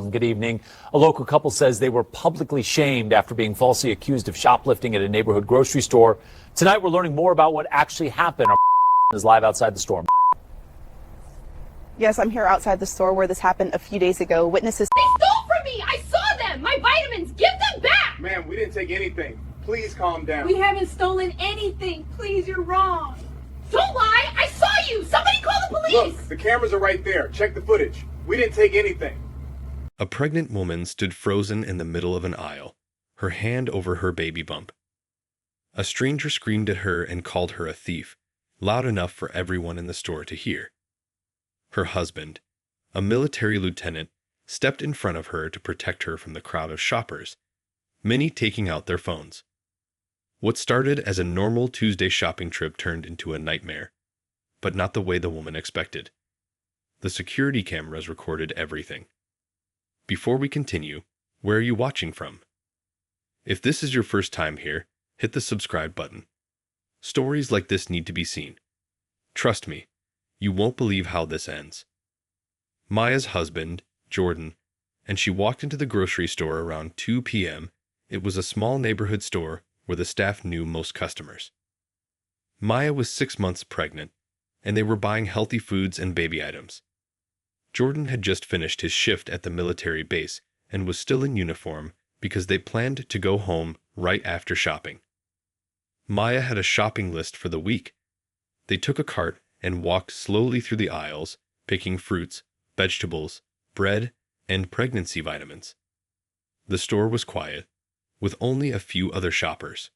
Good evening. A local couple says they were publicly shamed after being falsely accused of shoplifting at a neighborhood grocery store. Tonight, we're learning more about what actually happened. Our Johnson is live outside the store. Yes, I'm here outside the store where this happened a few days ago. Witnesses. They stole from me! I saw them! My vitamins! Give them back! Ma'am, we didn't take anything. Please calm down. We haven't stolen anything. Please, you're wrong. Don't lie! I saw you! Somebody call the police! Look, the cameras are right there. Check the footage. We didn't take anything. A pregnant woman stood frozen in the middle of an aisle, her hand over her baby bump. A stranger screamed at her and called her a thief, loud enough for everyone in the store to hear. Her husband, a military lieutenant, stepped in front of her to protect her from the crowd of shoppers, many taking out their phones. What started as a normal Tuesday shopping trip turned into a nightmare, but not the way the woman expected. The security cameras recorded everything. Before we continue, where are you watching from? If this is your first time here, hit the subscribe button. Stories like this need to be seen. Trust me, you won't believe how this ends. Maya's husband, Jordan, and she walked into the grocery store around 2 p.m. It was a small neighborhood store where the staff knew most customers. Maya was 6 months pregnant, and they were buying healthy foods and baby items. Jordan had just finished his shift at the military base and was still in uniform because they planned to go home right after shopping. Maya had a shopping list for the week. They took a cart and walked slowly through the aisles, picking fruits, vegetables, bread, and pregnancy vitamins. The store was quiet, with only a few other shoppers.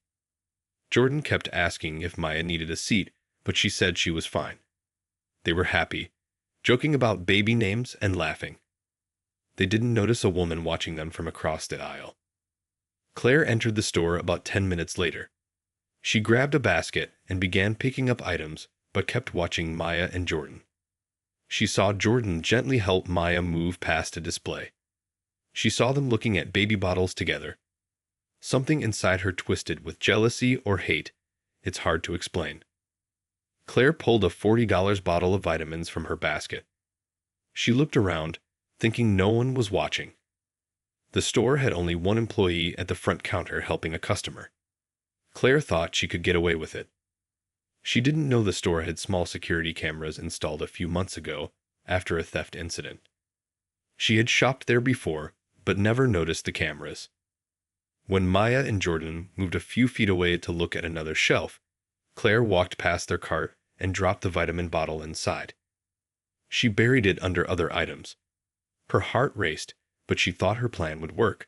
Jordan kept asking if Maya needed a seat, but she said she was fine. They were happy, joking about baby names and laughing. They didn't notice a woman watching them from across the aisle. Claire entered the store about 10 minutes later. She grabbed a basket and began picking up items, but kept watching Maya and Jordan. She saw Jordan gently help Maya move past a display. She saw them looking at baby bottles together. Something inside her twisted with jealousy or hate. It's hard to explain. Claire pulled a $40 bottle of vitamins from her basket. She looked around, thinking no one was watching. The store had only one employee at the front counter helping a customer. Claire thought she could get away with it. She didn't know the store had small security cameras installed a few months ago after a theft incident. She had shopped there before, but never noticed the cameras. When Maya and Jordan moved a few feet away to look at another shelf, Claire walked past their cart and dropped the vitamin bottle inside. She buried it under other items. Her heart raced, but she thought her plan would work.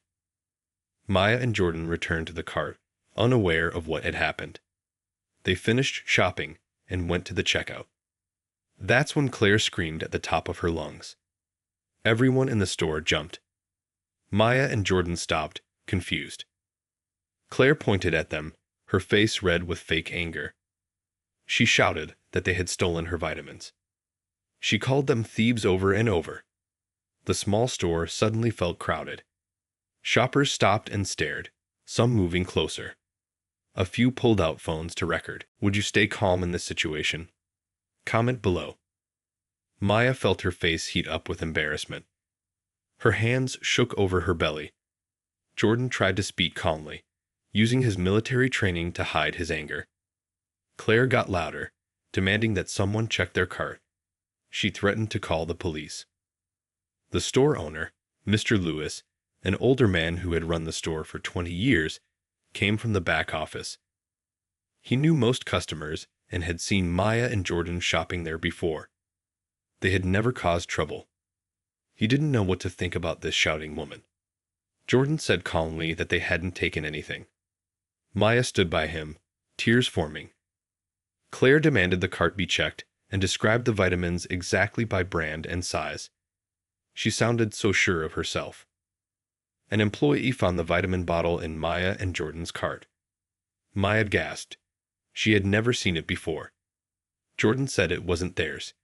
Maya and Jordan returned to the cart, unaware of what had happened. They finished shopping and went to the checkout. That's when Claire screamed at the top of her lungs. Everyone in the store jumped. Maya and Jordan stopped, confused. Claire pointed at them, her face red with fake anger. She shouted that they had stolen her vitamins. She called them thieves over and over. The small store suddenly felt crowded. Shoppers stopped and stared, some moving closer. A few pulled out phones to record. Would you stay calm in this situation? Comment below. Maya felt her face heat up with embarrassment. Her hands shook over her belly. Jordan tried to speak calmly, using his military training to hide his anger. Claire got louder, demanding that someone check their cart. She threatened to call the police. The store owner, Mr. Lewis, an older man who had run the store for 20 years, came from the back office. He knew most customers and had seen Maya and Jordan shopping there before. They had never caused trouble. He didn't know what to think about this shouting woman. Jordan said calmly that they hadn't taken anything. Maya stood by him, tears forming. Claire demanded the cart be checked and described the vitamins exactly by brand and size. She sounded so sure of herself. An employee found the vitamin bottle in Maya and Jordan's cart. Maya gasped. She had never seen it before. Jordan said it wasn't theirs.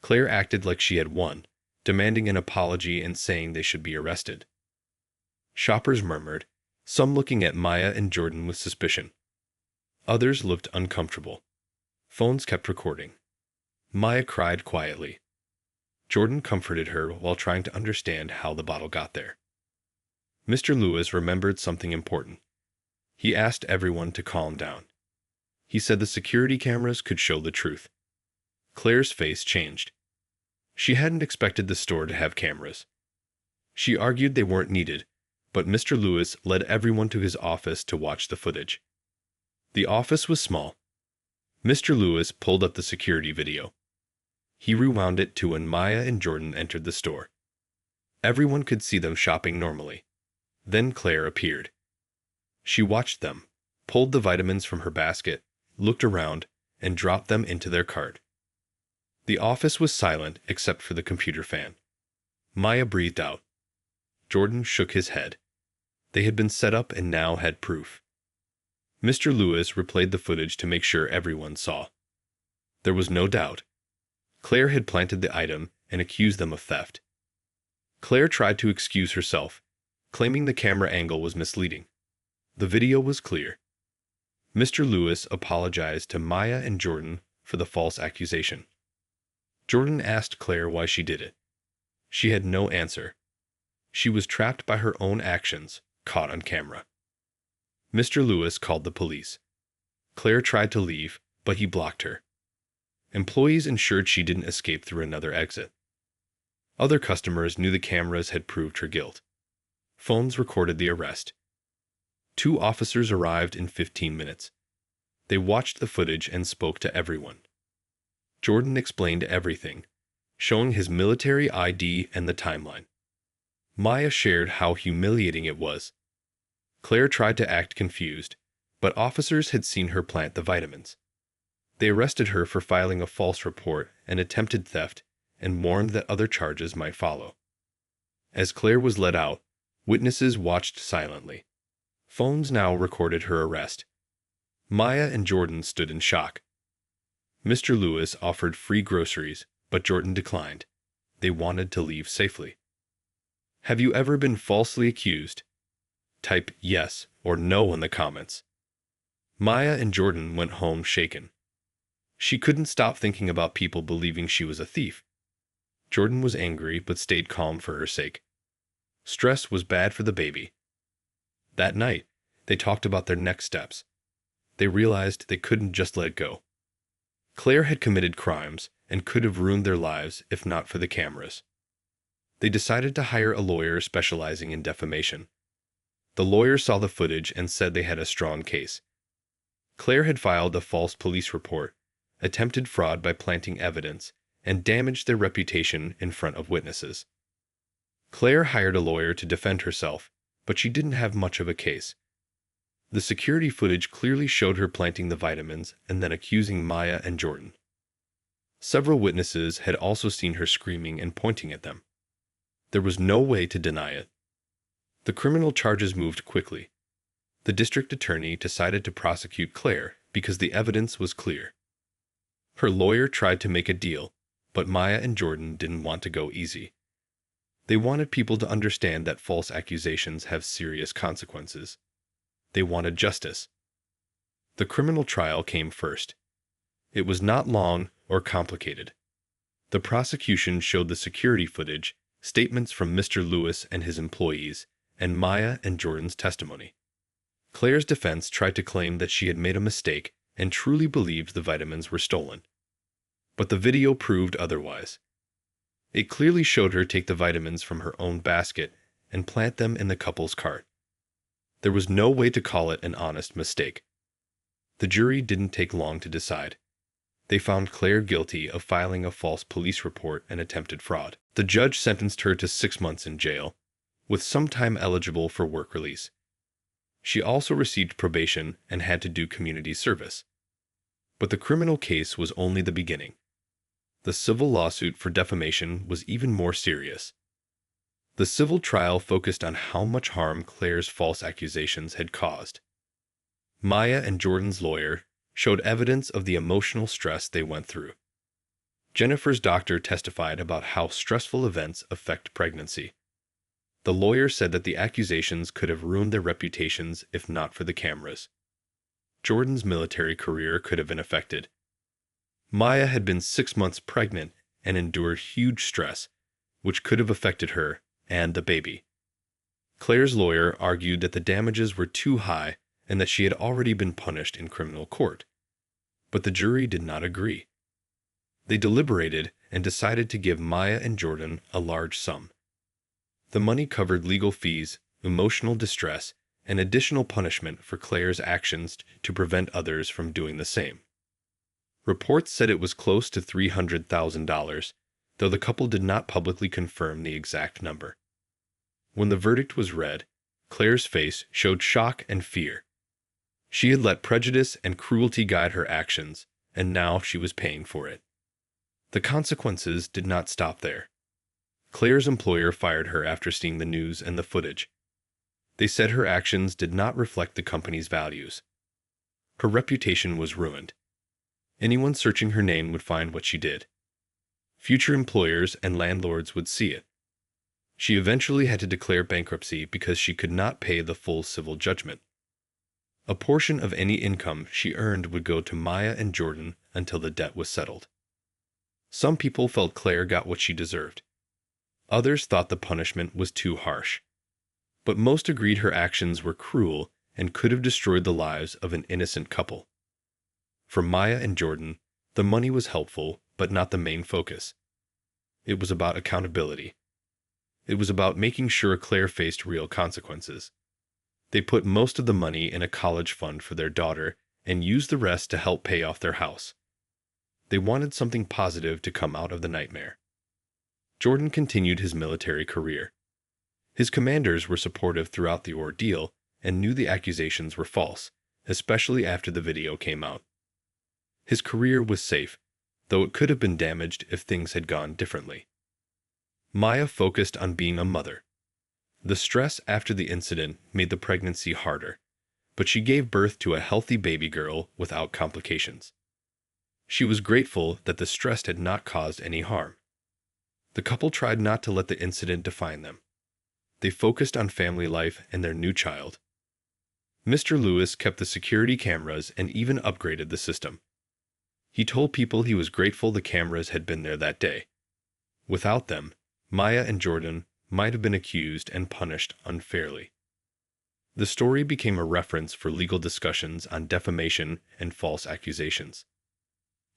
Claire acted like she had won, demanding an apology and saying they should be arrested. Shoppers murmured, some looking at Maya and Jordan with suspicion. Others looked uncomfortable. Phones kept recording. Maya cried quietly. Jordan comforted her while trying to understand how the bottle got there. Mr. Lewis remembered something important. He asked everyone to calm down. He said the security cameras could show the truth. Claire's face changed. She hadn't expected the store to have cameras. She argued they weren't needed, but Mr. Lewis led everyone to his office to watch the footage. The office was small. Mr. Lewis pulled up the security video. He rewound it to when Maya and Jordan entered the store. Everyone could see them shopping normally. Then Claire appeared. She watched them, pulled the vitamins from her basket, looked around, and dropped them into their cart. The office was silent except for the computer fan. Maya breathed out. Jordan shook his head. They had been set up and now had proof. Mr. Lewis replayed the footage to make sure everyone saw. There was no doubt. Claire had planted the item and accused them of theft. Claire tried to excuse herself, claiming the camera angle was misleading. The video was clear. Mr. Lewis apologized to Maya and Jordan for the false accusation. Jordan asked Claire why she did it. She had no answer. She was trapped by her own actions, caught on camera. Mr. Lewis called the police. Claire tried to leave, but he blocked her. Employees ensured she didn't escape through another exit. Other customers knew the cameras had proved her guilt. Phones recorded the arrest. 2 officers arrived in 15 minutes. They watched the footage and spoke to everyone. Jordan explained everything, showing his military ID and the timeline. Maya shared how humiliating it was. Claire tried to act confused, but officers had seen her plant the vitamins. They arrested her for filing a false report and attempted theft and warned that other charges might follow. As Claire was let out, witnesses watched silently. Phones now recorded her arrest. Maya and Jordan stood in shock. Mr. Lewis offered free groceries, but Jordan declined. They wanted to leave safely. Have you ever been falsely accused? Type yes or no in the comments. Maya and Jordan went home shaken. She couldn't stop thinking about people believing she was a thief. Jordan was angry but stayed calm for her sake. Stress was bad for the baby. That night, they talked about their next steps. They realized they couldn't just let go. Claire had committed crimes and could have ruined their lives if not for the cameras. They decided to hire a lawyer specializing in defamation. The lawyer saw the footage and said they had a strong case. Claire had filed a false police report, attempted fraud by planting evidence, and damaged their reputation in front of witnesses. Claire hired a lawyer to defend herself, but she didn't have much of a case. The security footage clearly showed her planting the vitamins and then accusing Maya and Jordan. Several witnesses had also seen her screaming and pointing at them. There was no way to deny it. The criminal charges moved quickly. The district attorney decided to prosecute Claire because the evidence was clear. Her lawyer tried to make a deal, but Maya and Jordan didn't want to go easy. They wanted people to understand that false accusations have serious consequences. They wanted justice. The criminal trial came first. It was not long or complicated. The prosecution showed the security footage, statements from Mr. Lewis and his employees, and Maya and Jordan's testimony. Claire's defense tried to claim that she had made a mistake and truly believed the vitamins were stolen. But the video proved otherwise. It clearly showed her take the vitamins from her own basket and plant them in the couple's cart. There was no way to call it an honest mistake. The jury didn't take long to decide. They found Claire guilty of filing a false police report and attempted fraud. The judge sentenced her to 6 months in jail, with some time eligible for work release. She also received probation and had to do community service. But the criminal case was only the beginning. The civil lawsuit for defamation was even more serious. The civil trial focused on how much harm Claire's false accusations had caused. Maya and Jordan's lawyer showed evidence of the emotional stress they went through. Jennifer's doctor testified about how stressful events affect pregnancy. The lawyer said that the accusations could have ruined their reputations if not for the cameras. Jordan's military career could have been affected. Maya had been 6 months pregnant and endured huge stress, which could have affected her and the baby. Claire's lawyer argued that the damages were too high and that she had already been punished in criminal court. But the jury did not agree. They deliberated and decided to give Maya and Jordan a large sum. The money covered legal fees, emotional distress, and additional punishment for Claire's actions to prevent others from doing the same. Reports said it was close to $300,000, though the couple did not publicly confirm the exact number. When the verdict was read, Claire's face showed shock and fear. She had let prejudice and cruelty guide her actions, and now she was paying for it. The consequences did not stop there. Claire's employer fired her after seeing the news and the footage. They said her actions did not reflect the company's values. Her reputation was ruined. Anyone searching her name would find what she did. Future employers and landlords would see it. She eventually had to declare bankruptcy because she could not pay the full civil judgment. A portion of any income she earned would go to Maya and Jordan until the debt was settled. Some people felt Claire got what she deserved. Others thought the punishment was too harsh. But most agreed her actions were cruel and could have destroyed the lives of an innocent couple. For Maya and Jordan, the money was helpful, but not the main focus. It was about accountability. It was about making sure Claire faced real consequences. They put most of the money in a college fund for their daughter and used the rest to help pay off their house. They wanted something positive to come out of the nightmare. Jordan continued his military career. His commanders were supportive throughout the ordeal and knew the accusations were false, especially after the video came out. His career was safe, though it could have been damaged if things had gone differently. Maya focused on being a mother. The stress after the incident made the pregnancy harder, but she gave birth to a healthy baby girl without complications. She was grateful that the stress had not caused any harm. The couple tried not to let the incident define them. They focused on family life and their new child. Mr. Lewis kept the security cameras and even upgraded the system. He told people he was grateful the cameras had been there that day. Without them, Maya and Jordan might have been accused and punished unfairly. The story became a reference for legal discussions on defamation and false accusations.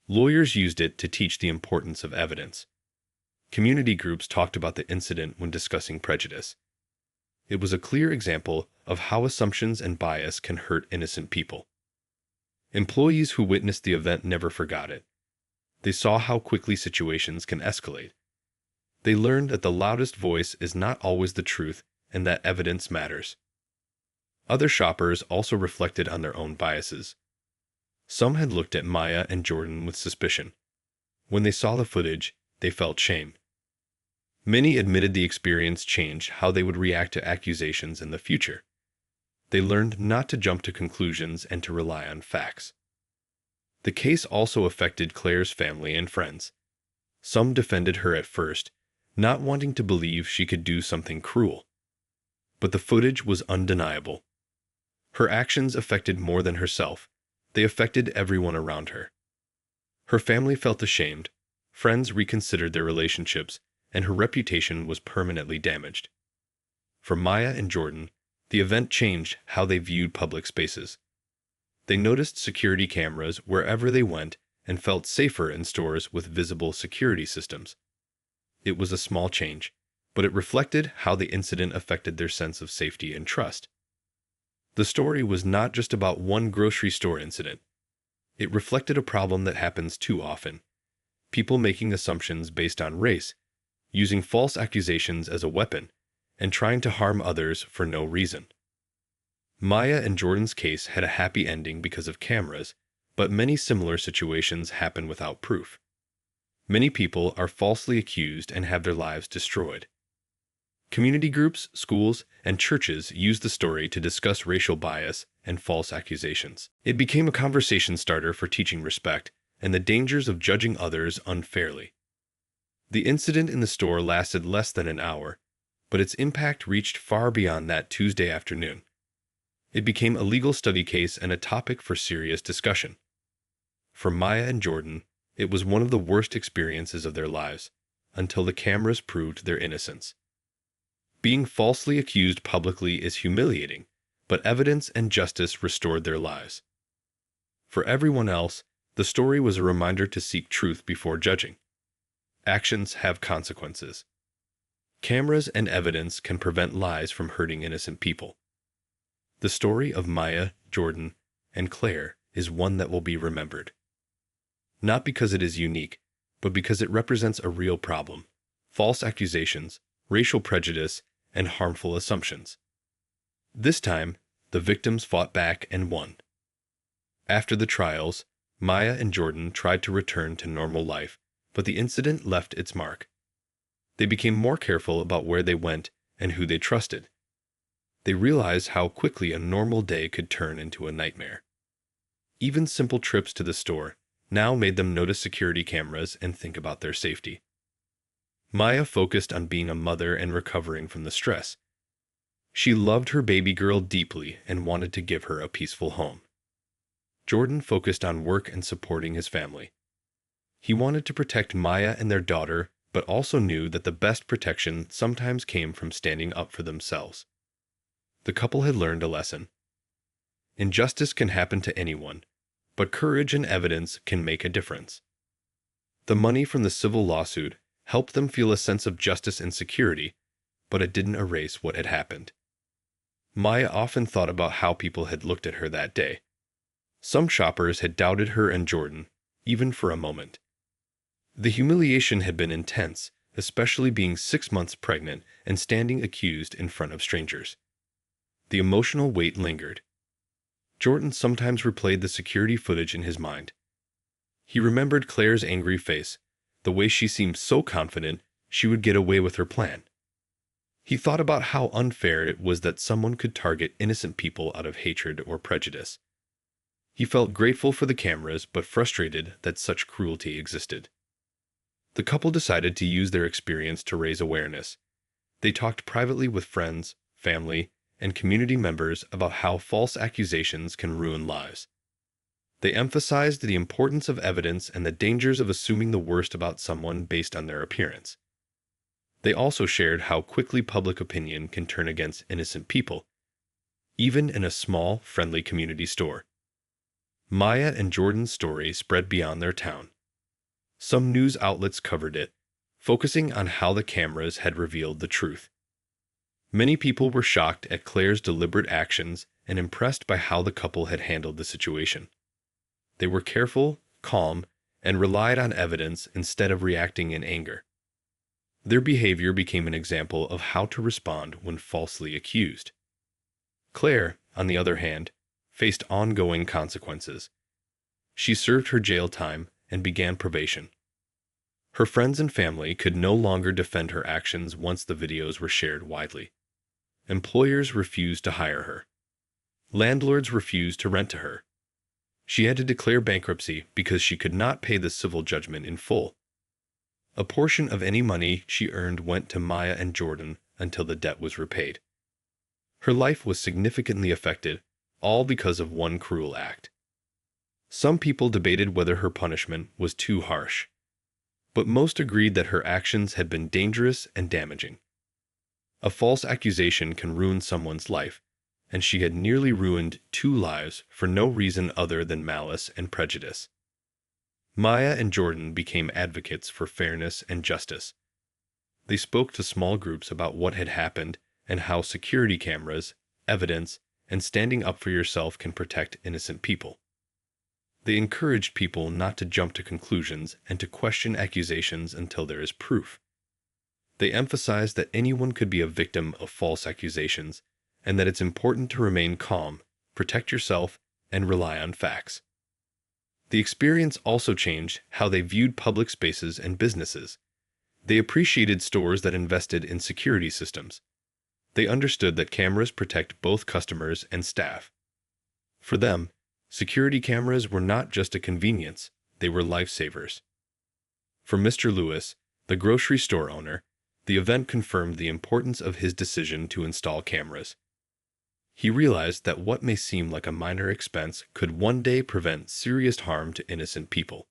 Lawyers used it to teach the importance of evidence. Community groups talked about the incident when discussing prejudice. It was a clear example of how assumptions and bias can hurt innocent people. Employees who witnessed the event never forgot it. They saw how quickly situations can escalate. They learned that the loudest voice is not always the truth and that evidence matters. Other shoppers also reflected on their own biases. Some had looked at Maya and Jordan with suspicion. When they saw the footage, they felt shame. Many admitted the experience changed how they would react to accusations in the future. They learned not to jump to conclusions and to rely on facts. The case also affected Claire's family and friends. Some defended her at first, not wanting to believe she could do something cruel. But the footage was undeniable. Her actions affected more than herself. They affected everyone around her. Her family felt ashamed, friends reconsidered their relationships, and her reputation was permanently damaged. For Maya and Jordan, the event changed how they viewed public spaces. They noticed security cameras wherever they went and felt safer in stores with visible security systems. It was a small change, but it reflected how the incident affected their sense of safety and trust. The story was not just about one grocery store incident. It reflected a problem that happens too often. People making assumptions based on race, using false accusations as a weapon, and trying to harm others for no reason. Maya and Jordan's case had a happy ending because of cameras, but many similar situations happen without proof. Many people are falsely accused and have their lives destroyed. Community groups, schools, and churches use the story to discuss racial bias and false accusations. It became a conversation starter for teaching respect and the dangers of judging others unfairly. The incident in the store lasted less than an hour, but its impact reached far beyond that Tuesday afternoon. It became a legal study case and a topic for serious discussion. For Maya and Jordan, It was one of the worst experiences of their lives, until the cameras proved their innocence. Being falsely accused publicly is humiliating, but evidence and justice restored their lives. For everyone else, the story was a reminder to seek truth before judging. Actions have consequences. Cameras and evidence can prevent lies from hurting innocent people. The story of Maya, Jordan, and Claire is one that will be remembered. Not because it is unique, but because it represents a real problem: false accusations, racial prejudice, and harmful assumptions. This time, the victims fought back and won. After the trials, Maya and Jordan tried to return to normal life, but the incident left its mark. They became more careful about where they went and who they trusted. They realized how quickly a normal day could turn into a nightmare. Even simple trips to the store now made them notice security cameras and think about their safety. Maya focused on being a mother and recovering from the stress. She loved her baby girl deeply and wanted to give her a peaceful home. Jordan focused on work and supporting his family. He wanted to protect Maya and their daughter, but also knew that the best protection sometimes came from standing up for themselves. The couple had learned a lesson. Injustice can happen to anyone, but courage and evidence can make a difference. The money from the civil lawsuit helped them feel a sense of justice and security, but it didn't erase what had happened. Maya often thought about how people had looked at her that day. Some shoppers had doubted her and Jordan, even for a moment. The humiliation had been intense, especially being 6 months pregnant and standing accused in front of strangers. The emotional weight lingered. Jordan sometimes replayed the security footage in his mind. He remembered Claire's angry face, the way she seemed so confident she would get away with her plan. He thought about how unfair it was that someone could target innocent people out of hatred or prejudice. He felt grateful for the cameras, but frustrated that such cruelty existed. The couple decided to use their experience to raise awareness. They talked privately with friends, family, and community members about how false accusations can ruin lives. They emphasized the importance of evidence and the dangers of assuming the worst about someone based on their appearance. They also shared how quickly public opinion can turn against innocent people, even in a small, friendly community store. Maya and Jordan's story spread beyond their town. Some news outlets covered it, focusing on how the cameras had revealed the truth. Many people were shocked at Claire's deliberate actions and impressed by how the couple had handled the situation. They were careful, calm, and relied on evidence instead of reacting in anger. Their behavior became an example of how to respond when falsely accused. Claire, on the other hand, faced ongoing consequences. She served her jail time and began probation. Her friends and family could no longer defend her actions once the videos were shared widely. Employers refused to hire her. Landlords refused to rent to her. She had to declare bankruptcy because she could not pay the civil judgment in full. A portion of any money she earned went to Maya and Jordan until the debt was repaid. Her life was significantly affected, all because of one cruel act. Some people debated whether her punishment was too harsh, but most agreed that her actions had been dangerous and damaging. A false accusation can ruin someone's life, and she had nearly ruined 2 lives for no reason other than malice and prejudice. Maya and Jordan became advocates for fairness and justice. They spoke to small groups about what had happened and how security cameras, evidence, and standing up for yourself can protect innocent people. They encouraged people not to jump to conclusions and to question accusations until there is proof. They emphasized that anyone could be a victim of false accusations and that it's important to remain calm, protect yourself, and rely on facts. The experience also changed how they viewed public spaces and businesses. They appreciated stores that invested in security systems. They understood that cameras protect both customers and staff. For them, security cameras were not just a convenience, they were lifesavers. For Mr. Lewis, the grocery store owner, the event confirmed the importance of his decision to install cameras. He realized that what may seem like a minor expense could one day prevent serious harm to innocent people.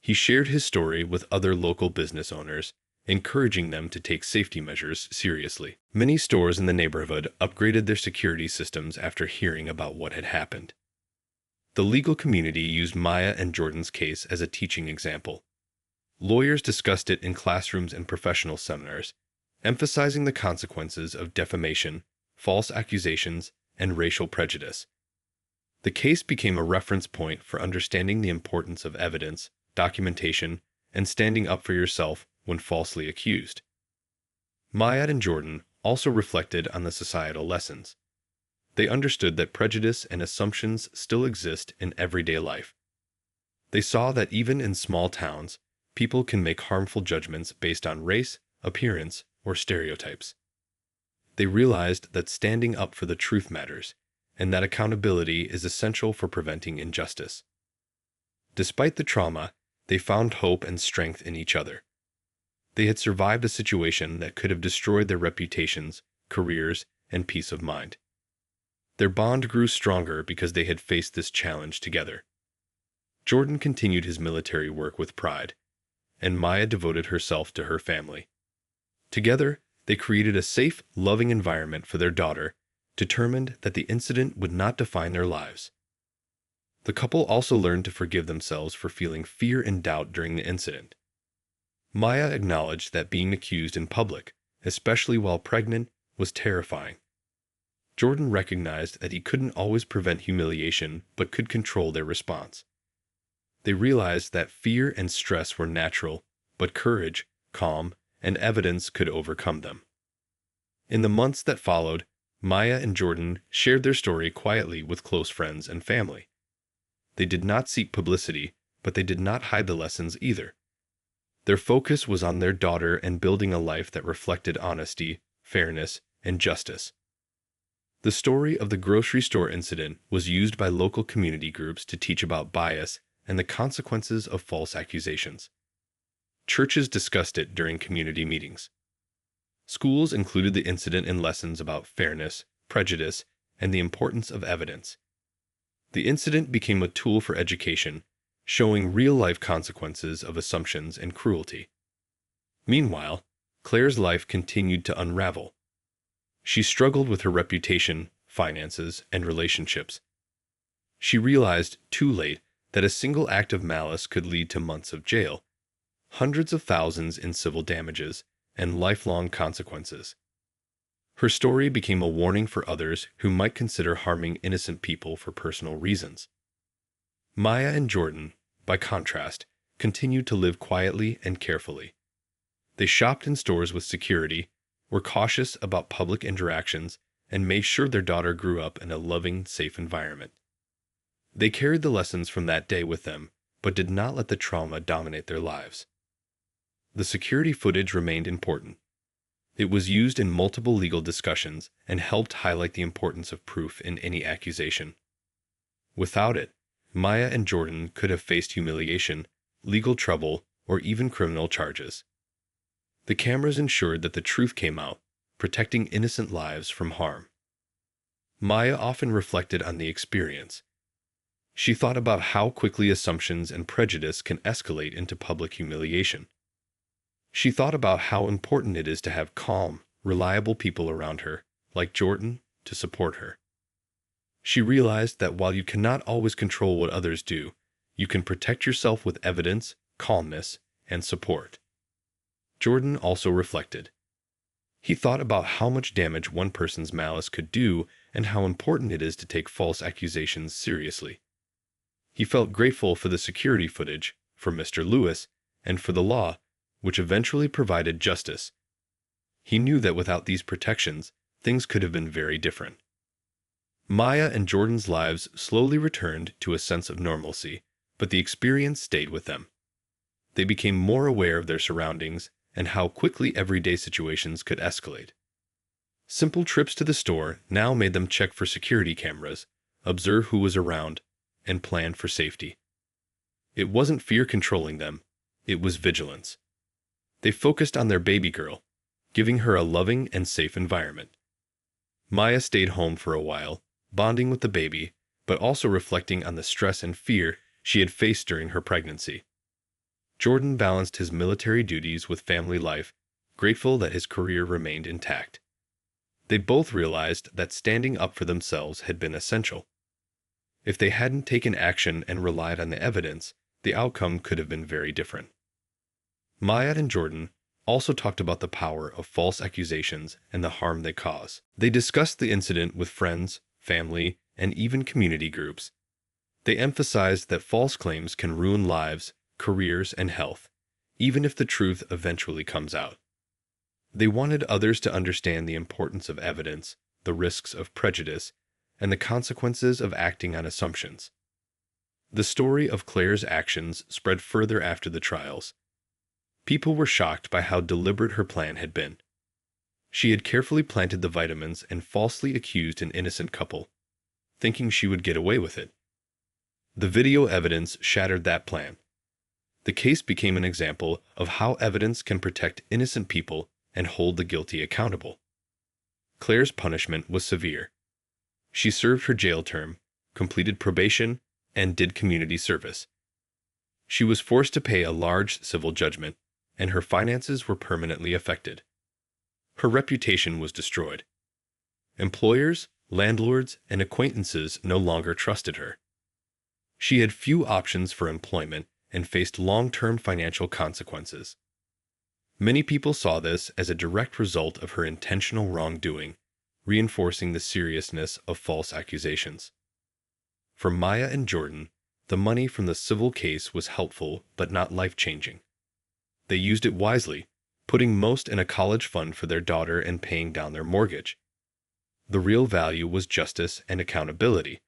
He shared his story with other local business owners, encouraging them to take safety measures seriously. Many stores in the neighborhood upgraded their security systems after hearing about what had happened. The legal community used Maya and Jordan's case as a teaching example. Lawyers discussed it in classrooms and professional seminars, emphasizing the consequences of defamation, false accusations, and racial prejudice. The case became a reference point for understanding the importance of evidence, documentation, and standing up for yourself when falsely accused. Maya and Jordan also reflected on the societal lessons. They understood that prejudice and assumptions still exist in everyday life. They saw that even in small towns, people can make harmful judgments based on race, appearance, or stereotypes. They realized that standing up for the truth matters, and that accountability is essential for preventing injustice. Despite the trauma, they found hope and strength in each other. They had survived a situation that could have destroyed their reputations, careers, and peace of mind. Their bond grew stronger because they had faced this challenge together. Jordan continued his military work with pride, and Maya devoted herself to her family. Together, they created a safe, loving environment for their daughter, determined that the incident would not define their lives. The couple also learned to forgive themselves for feeling fear and doubt during the incident. Maya acknowledged that being accused in public, especially while pregnant, was terrifying. Jordan recognized that he couldn't always prevent humiliation but could control their response. They realized that fear and stress were natural, but courage, calm, and evidence could overcome them. In the months that followed, Maya and Jordan shared their story quietly with close friends and family. They did not seek publicity, but they did not hide the lessons either. Their focus was on their daughter and building a life that reflected honesty, fairness, and justice. The story of the grocery store incident was used by local community groups to teach about bias and the consequences of false accusations. Churches discussed it during community meetings. Schools included the incident in lessons about fairness, prejudice, and the importance of evidence. The incident became a tool for education, showing real-life consequences of assumptions and cruelty. Meanwhile, Claire's life continued to unravel. She struggled with her reputation, finances, and relationships. She realized, too late, that a single act of malice could lead to months of jail, hundreds of thousands in civil damages, and lifelong consequences. Her story became a warning for others who might consider harming innocent people for personal reasons. Maya and Jordan, by contrast, continued to live quietly and carefully. They shopped in stores with security, were cautious about public interactions, and made sure their daughter grew up in a loving, safe environment. They carried the lessons from that day with them, but did not let the trauma dominate their lives. The security footage remained important. It was used in multiple legal discussions and helped highlight the importance of proof in any accusation. Without it, Maya and Jordan could have faced humiliation, legal trouble, or even criminal charges. The cameras ensured that the truth came out, protecting innocent lives from harm. Maya often reflected on the experience. She thought about how quickly assumptions and prejudice can escalate into public humiliation. She thought about how important it is to have calm, reliable people around her, like Jordan, to support her. She realized that while you cannot always control what others do, you can protect yourself with evidence, calmness, and support. Jordan also reflected. He thought about how much damage one person's malice could do and how important it is to take false accusations seriously. He felt grateful for the security footage, for Mr. Lewis, and for the law, which eventually provided justice. He knew that without these protections, things could have been very different. Maya and Jordan's lives slowly returned to a sense of normalcy, but the experience stayed with them. They became more aware of their surroundings and how quickly everyday situations could escalate. Simple trips to the store now made them check for security cameras, observe who was around, and plan for safety. It wasn't fear controlling them, it was vigilance. They focused on their baby girl, giving her a loving and safe environment. Maya stayed home for a while, bonding with the baby, but also reflecting on the stress and fear she had faced during her pregnancy. Jordan balanced his military duties with family life, grateful that his career remained intact. They both realized that standing up for themselves had been essential. If they hadn't taken action and relied on the evidence, the outcome could have been very different. Maya and Jordan also talked about the power of false accusations and the harm they cause. They discussed the incident with friends, family, and even community groups. They emphasized that false claims can ruin lives, careers, and health, even if the truth eventually comes out. They wanted others to understand the importance of evidence, the risks of prejudice, and the consequences of acting on assumptions. The story of Claire's actions spread further after the trials. People were shocked by how deliberate her plan had been. She had carefully planted the vitamins and falsely accused an innocent couple, thinking she would get away with it. The video evidence shattered that plan. The case became an example of how evidence can protect innocent people and hold the guilty accountable. Claire's punishment was severe. She served her jail term, completed probation, and did community service. She was forced to pay a large civil judgment, and her finances were permanently affected. Her reputation was destroyed. Employers, landlords, and acquaintances no longer trusted her. She had few options for employment and faced long-term financial consequences. Many people saw this as a direct result of her intentional wrongdoing, reinforcing the seriousness of false accusations. For Maya and Jordan, the money from the civil case was helpful but not life-changing. They used it wisely, putting most in a college fund for their daughter and paying down their mortgage. The real value was justice and accountability.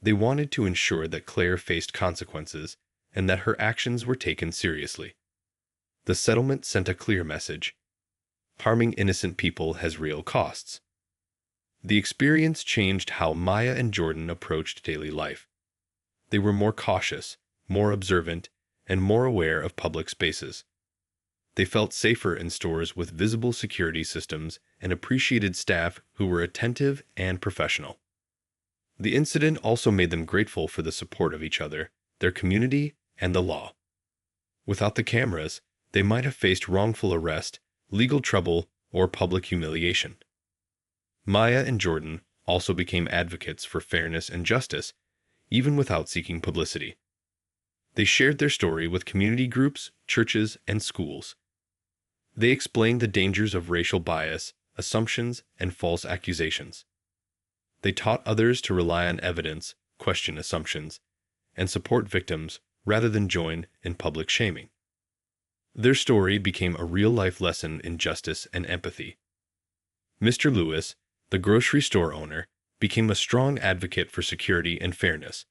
They wanted to ensure that Claire faced consequences and that her actions were taken seriously. The settlement sent a clear message: harming innocent people has real costs. The experience changed how Maya and Jordan approached daily life. They were more cautious, more observant, and more aware of public spaces. They felt safer in stores with visible security systems and appreciated staff who were attentive and professional. The incident also made them grateful for the support of each other, their community, and the law. Without the cameras, they might have faced wrongful arrest, legal trouble, or public humiliation. Maya and Jordan also became advocates for fairness and justice, even without seeking publicity. They shared their story with community groups, churches, and schools. They explained the dangers of racial bias, assumptions, and false accusations. They taught others to rely on evidence, question assumptions, and support victims rather than join in public shaming. Their story became a real-life lesson in justice and empathy. Mr. Lewis, the grocery store owner, became a strong advocate for security and fairness.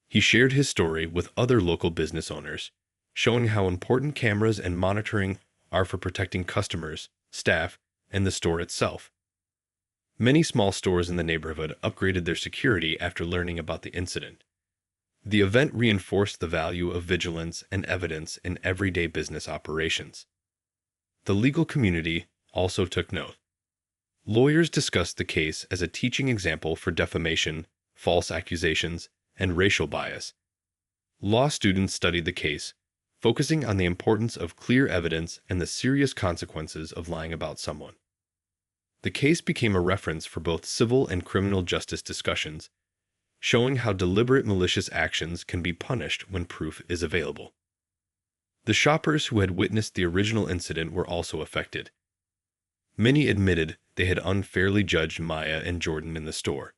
He shared his story with other local business owners, showing how important cameras and monitoring are for protecting customers, staff, and the store itself. Many small stores in the neighborhood upgraded their security after learning about the incident. The event reinforced the value of vigilance and evidence in everyday business operations. The legal community also took note. Lawyers discussed the case as a teaching example for defamation, false accusations, and racial bias. Law students studied the case, focusing on the importance of clear evidence and the serious consequences of lying about someone. The case became a reference for both civil and criminal justice discussions, showing how deliberate malicious actions can be punished when proof is available. The shoppers who had witnessed the original incident were also affected. Many admitted they had unfairly judged Maya and Jordan in the store.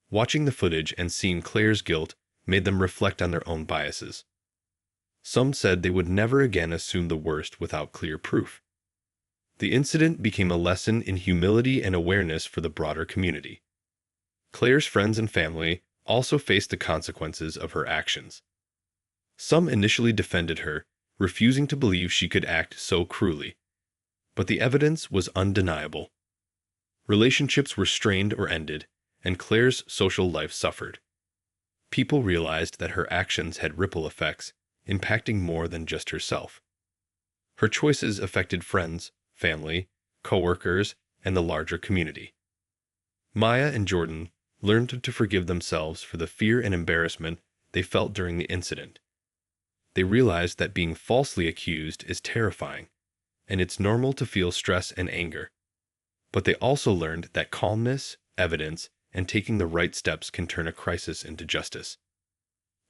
Watching the footage and seeing Claire's guilt made them reflect on their own biases. Some said they would never again assume the worst without clear proof. The incident became a lesson in humility and awareness for the broader community. Claire's friends and family also faced the consequences of her actions. Some initially defended her, refusing to believe she could act so cruelly. But the evidence was undeniable. Relationships were strained or ended, and Claire's social life suffered. People realized that her actions had ripple effects, impacting more than just herself. Her choices affected friends, family, co-workers, and the larger community. Maya and Jordan learned to forgive themselves for the fear and embarrassment they felt during the incident. They realized that being falsely accused is terrifying, and it's normal to feel stress and anger. But they also learned that calmness, evidence, and taking the right steps can turn a crisis into justice.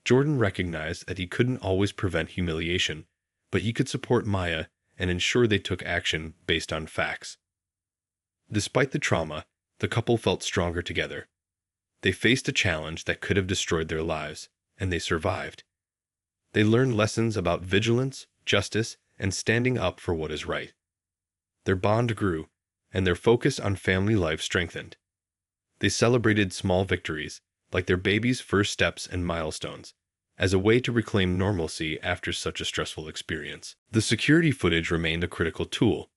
Jordan recognized that he couldn't always prevent humiliation, but he could support Maya and ensure they took action based on facts. Despite the trauma, the couple felt stronger together. They faced a challenge that could have destroyed their lives, and they survived. They learned lessons about vigilance, justice, and standing up for what is right. Their bond grew, and their focus on family life strengthened. They celebrated small victories, like their baby's first steps and milestones, as a way to reclaim normalcy after such a stressful experience. The security footage remained a critical tool.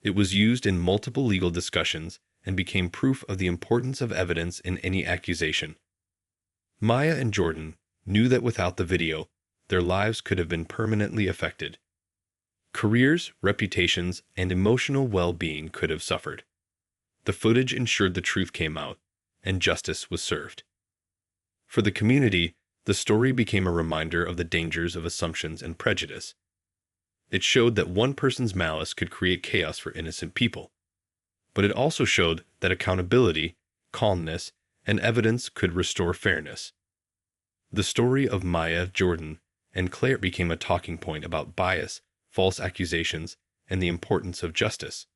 It was used in multiple legal discussions and became proof of the importance of evidence in any accusation. Maya and Jordan knew that without the video, their lives could have been permanently affected. Careers, reputations, and emotional well-being could have suffered. The footage ensured the truth came out, and justice was served. For the community, the story became a reminder of the dangers of assumptions and prejudice. It showed that one person's malice could create chaos for innocent people. But it also showed that accountability, calmness, and evidence could restore fairness. The story of Maya, Jordan, and Claire became a talking point about bias, false accusations, and the importance of justice.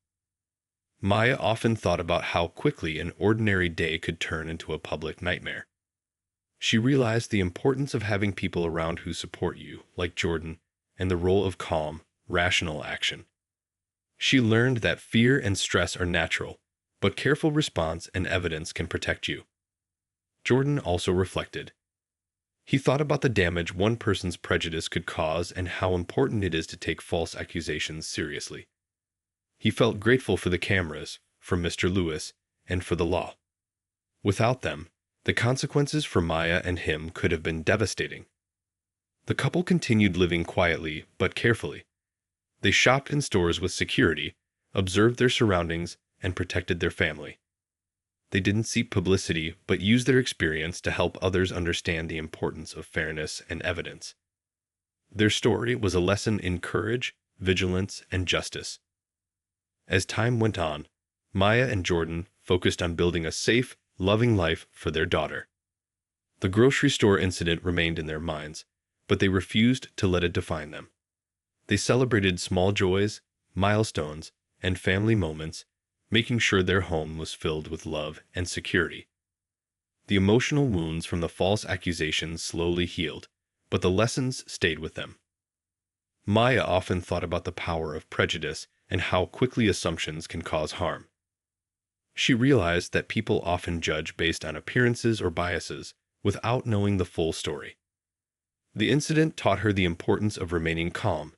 Maya often thought about how quickly an ordinary day could turn into a public nightmare. She realized the importance of having people around who support you, like Jordan, and the role of calm, rational action. She learned that fear and stress are natural, but careful response and evidence can protect you. Jordan also reflected. He thought about the damage one person's prejudice could cause and how important it is to take false accusations seriously. He felt grateful for the cameras, for Mr. Lewis, and for the law. Without them, the consequences for Maya and him could have been devastating. The couple continued living quietly but carefully. They shopped in stores with security, observed their surroundings, and protected their family. They didn't seek publicity but used their experience to help others understand the importance of fairness and evidence. Their story was a lesson in courage, vigilance, and justice. As time went on, Maya and Jordan focused on building a safe, loving life for their daughter. The grocery store incident remained in their minds, but they refused to let it define them. They celebrated small joys, milestones, and family moments, making sure their home was filled with love and security. The emotional wounds from the false accusations slowly healed, but the lessons stayed with them. Maya often thought about the power of prejudice and how quickly assumptions can cause harm. She realized that people often judge based on appearances or biases without knowing the full story. The incident taught her the importance of remaining calm,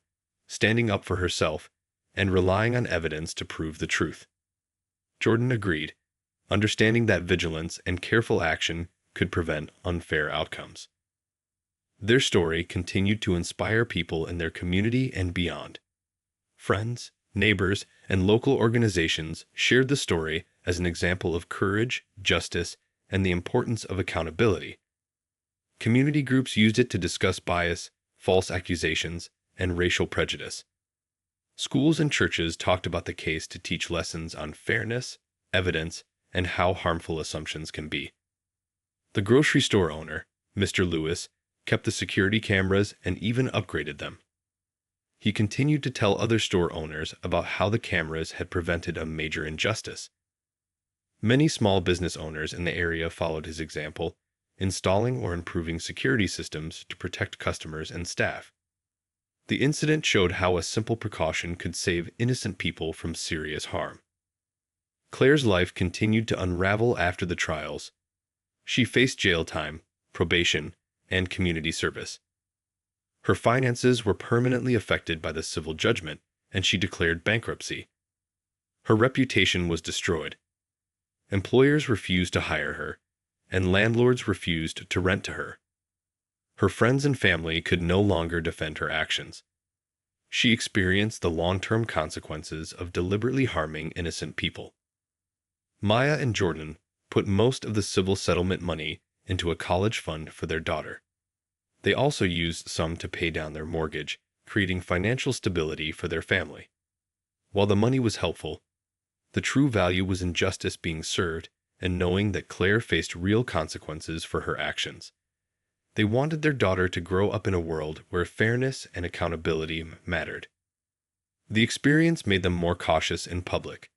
standing up for herself, and relying on evidence to prove the truth. Jordan agreed, understanding that vigilance and careful action could prevent unfair outcomes. Their story continued to inspire people in their community and beyond. Friends, neighbors, and local organizations shared the story as an example of courage, justice, and the importance of accountability. Community groups used it to discuss bias, false accusations, and racial prejudice. Schools and churches talked about the case to teach lessons on fairness, evidence, and how harmful assumptions can be. The grocery store owner, Mr. Lewis, kept the security cameras and even upgraded them. He continued to tell other store owners about how the cameras had prevented a major injustice. Many small business owners in the area followed his example, installing or improving security systems to protect customers and staff. The incident showed how a simple precaution could save innocent people from serious harm. Claire's life continued to unravel after the trials. She faced jail time, probation, and community service. Her finances were permanently affected by the civil judgment, and she declared bankruptcy. Her reputation was destroyed. Employers refused to hire her, and landlords refused to rent to her. Her friends and family could no longer defend her actions. She experienced the long-term consequences of deliberately harming innocent people. Maya and Jordan put most of the civil settlement money into a college fund for their daughter. They also used some to pay down their mortgage, creating financial stability for their family. While the money was helpful, the true value was in justice being served and knowing that Claire faced real consequences for her actions. They wanted their daughter to grow up in a world where fairness and accountability mattered. The experience made them more cautious in public.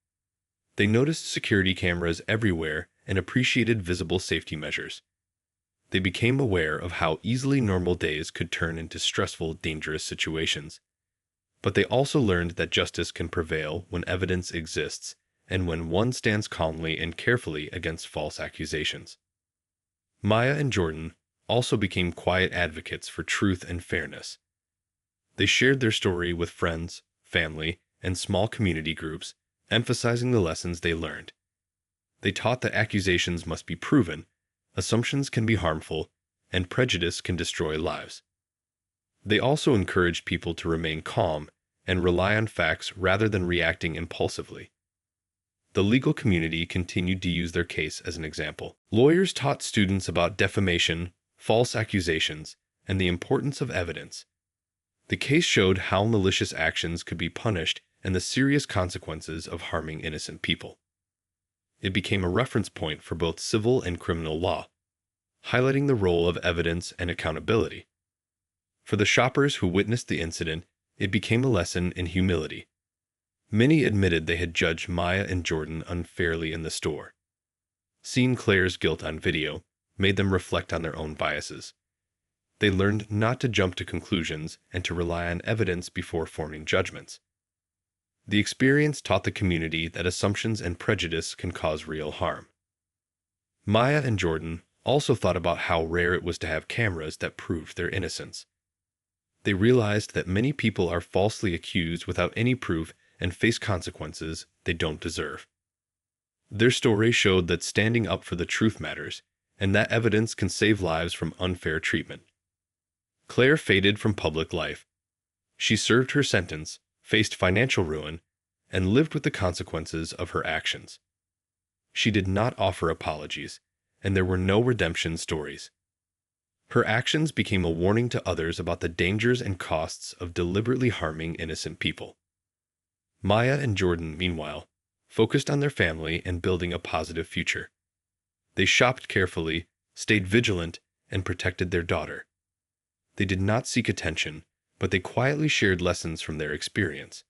They noticed security cameras everywhere and appreciated visible safety measures. They became aware of how easily normal days could turn into stressful, dangerous situations. But they also learned that justice can prevail when evidence exists and when one stands calmly and carefully against false accusations. Maya and Jordan also became quiet advocates for truth and fairness. They shared their story with friends, family, and small community groups, emphasizing the lessons they learned. They taught that accusations must be proven, assumptions can be harmful, and prejudice can destroy lives. They also encouraged people to remain calm and rely on facts rather than reacting impulsively. The legal community continued to use their case as an example. Lawyers taught students about defamation, false accusations, and the importance of evidence. The case showed how malicious actions could be punished and the serious consequences of harming innocent people. It became a reference point for both civil and criminal law, highlighting the role of evidence and accountability. For the shoppers who witnessed the incident, it became a lesson in humility. Many admitted they had judged Maya and Jordan unfairly in the store. Seeing Claire's guilt on video made them reflect on their own biases. They learned not to jump to conclusions and to rely on evidence before forming judgments. The experience taught the community that assumptions and prejudice can cause real harm. Maya and Jordan also thought about how rare it was to have cameras that proved their innocence. They realized that many people are falsely accused without any proof and face consequences they don't deserve. Their story showed that standing up for the truth matters, and that evidence can save lives from unfair treatment. Claire faded from public life. She served her sentence, faced financial ruin, and lived with the consequences of her actions. She did not offer apologies, and there were no redemption stories. Her actions became a warning to others about the dangers and costs of deliberately harming innocent people. Maya and Jordan, meanwhile, focused on their family and building a positive future. They shopped carefully, stayed vigilant, and protected their daughter. They did not seek attention, but they quietly shared lessons from their experience.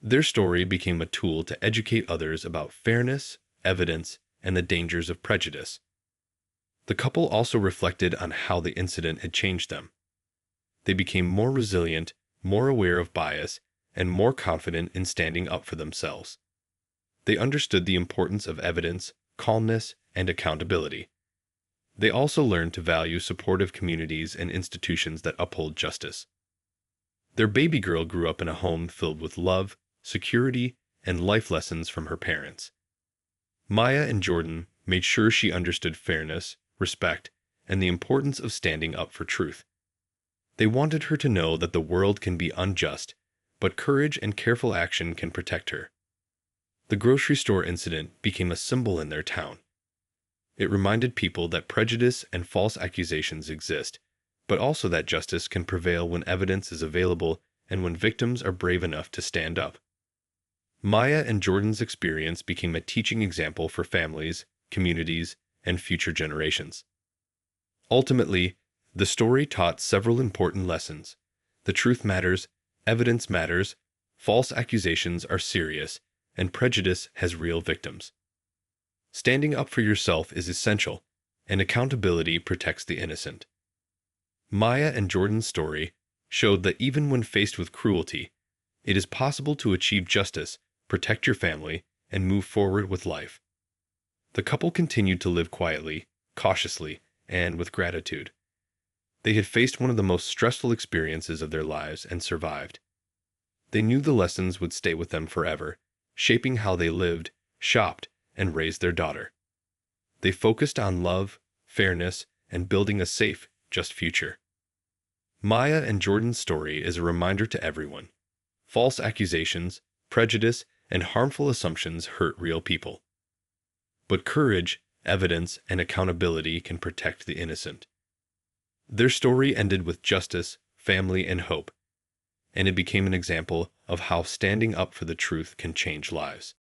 Their story became a tool to educate others about fairness, evidence, and the dangers of prejudice. The couple also reflected on how the incident had changed them. They became more resilient, more aware of bias, and more confident in standing up for themselves. They understood the importance of evidence, calmness, and accountability. They also learned to value supportive communities and institutions that uphold justice. Their baby girl grew up in a home filled with love, security, and life lessons from her parents. Maya and Jordan made sure she understood fairness, respect, and the importance of standing up for truth. They wanted her to know that the world can be unjust, but courage and careful action can protect her. The grocery store incident became a symbol in their town. It reminded people that prejudice and false accusations exist, but also that justice can prevail when evidence is available and when victims are brave enough to stand up. Maya and Jordan's experience became a teaching example for families, communities, and future generations. Ultimately, the story taught several important lessons. The truth matters, evidence matters, false accusations are serious, and prejudice has real victims. Standing up for yourself is essential, and accountability protects the innocent. Maya and Jordan's story showed that even when faced with cruelty, it is possible to achieve justice, protect your family, and move forward with life. The couple continued to live quietly, cautiously, and with gratitude. They had faced one of the most stressful experiences of their lives and survived. They knew the lessons would stay with them forever, shaping how they lived, shopped, and raised their daughter. They focused on love, fairness, and building a safe, just future. Maya and Jordan's story is a reminder to everyone. False accusations, prejudice, and harmful assumptions hurt real people. But courage, evidence, and accountability can protect the innocent. Their story ended with justice, family, and hope, and it became an example of how standing up for the truth can change lives.